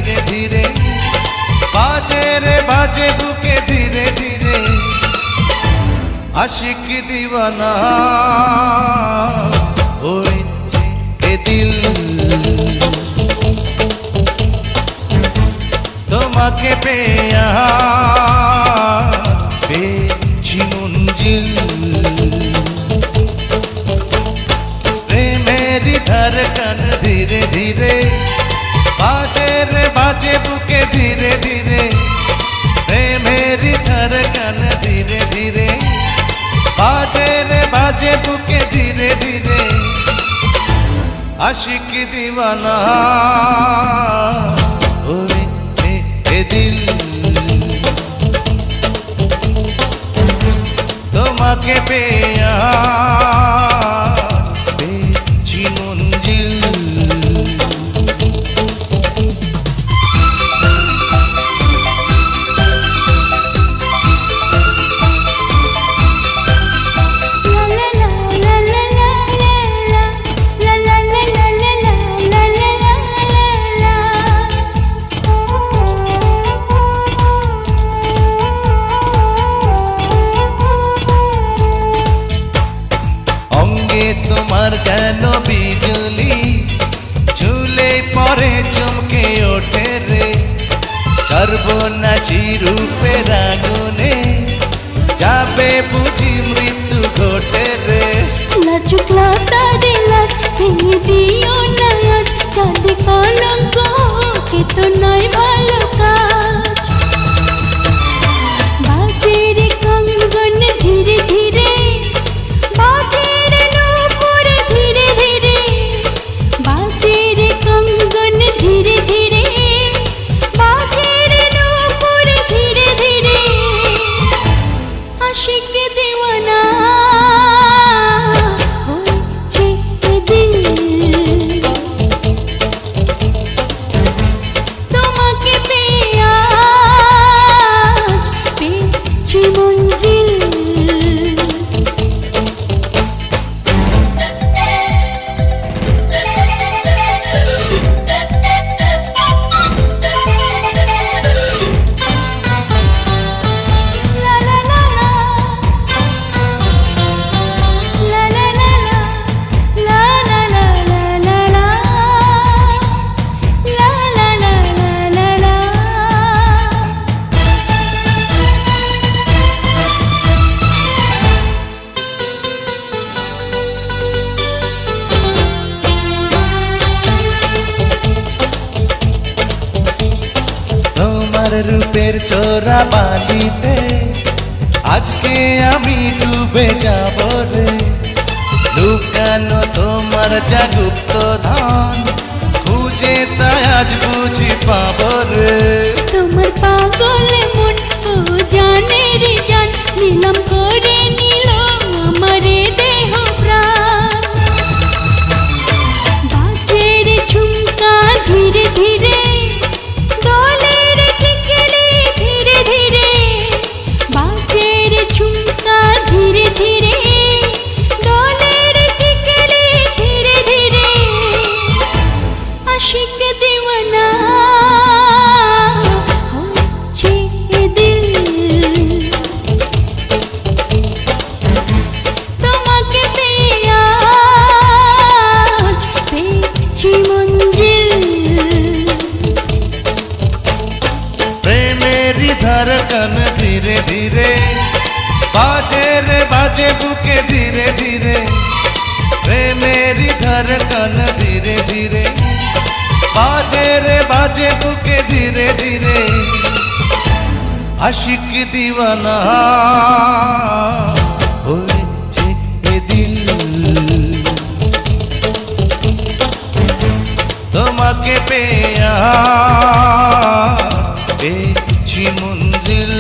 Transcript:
धीरे धीरे बाजे रे बाजे बुके धीरे धीरे आशिक दीवाना होएছে এ দিল তোমাকে পেয়ে পেয়েছি মঞ্জিল प्रेमेरी धड़कन धीरे धीरे बाजे रे बाजे बुके धीरे धीरे प्रेमेरी धड़कन धीरे धीरे बाजे रे बाजे बुके धीरे धीरे आशिक दीवाना होएছে এ দিল তোমাকে পেয়ে তোমার যেন বিজলি ঝুলে পরে চমকে ওঠে রে সর্বনাশী রূপের আগুনে যাবে বুঝি মৃত্যু ঘটে রে লাজুক লতারে লাজ ভেঙে দিও না আজ চাঁদে কলঙ্ক কে তো নয় ভালো কাজ বাজে রে কঙ্গন ধীরে ধীরে বাজে धीरे धीरे बाजे रे नूपुर धीरे धीरे आशिक दीवाना होएছে এ দিল তোমাকে পেয়ে আজ পেয়েছি মঞ্জিল রূপের চোরা বালিতে আজকে আমি ডুবে যাব রে লুকানো তোমার যা গুপ্ত ধন খুঁজে তাই আজ বুঝি পাব রে তোমার পাগলে মন ও জানে রে জান নিলাম করে নিল আমারে দেহ প্রাণ বাজে রে ঝুমকা ধীরে ধীরে धीरे धीरे डोले रे टिकले धीरे धीरे आशिक दीवाना होएছে এ দিল তোমাকে পেয়ে আজ পেয়েছি মঞ্জিল প্রেমেরি ধড়কন ধীরে ধীরে बाजे रे बाजे बुके धीरे धीरे प्रेमेरी धड़कन धीरे धीरे बाजे रे बाजे बुके धीरे धीरे आशिक दीवाना होएছে এ দিল তোমাকে পেয়ে পেয়েছি মঞ্জিল।